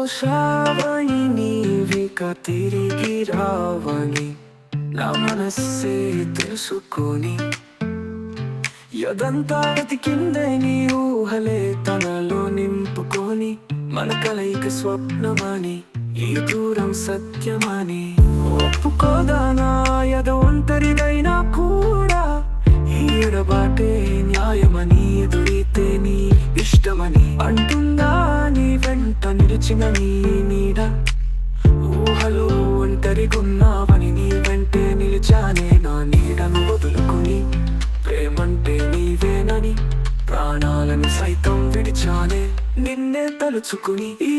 చూశావని నీవిక తిరిగి రావని నా మనస్సే తెలుసుకొని యదంతా వెతికిందే నీ ఊహలే తనలో నింపుకొని మన కలయిక స్వప్నమని ఈ దూరం సత్యమని ఒప్పుకోదా నా యద ఒంటరిదైనా కూడా ఈ ఎడబాటే న్యాయమని ఎదురైతే నీ ఇష్టమని అంటుందా నీ వెంట నిలిచిన నీ నీడ ఊహలో ఒంటరిగున్నావని నీ వెంటే నిలిచానే నా నీడను వదులుకుని ప్రేమంటే నీవేనని ప్రాణాలను సైతం విడిచానే నిన్నే తలుచుకుని ఈ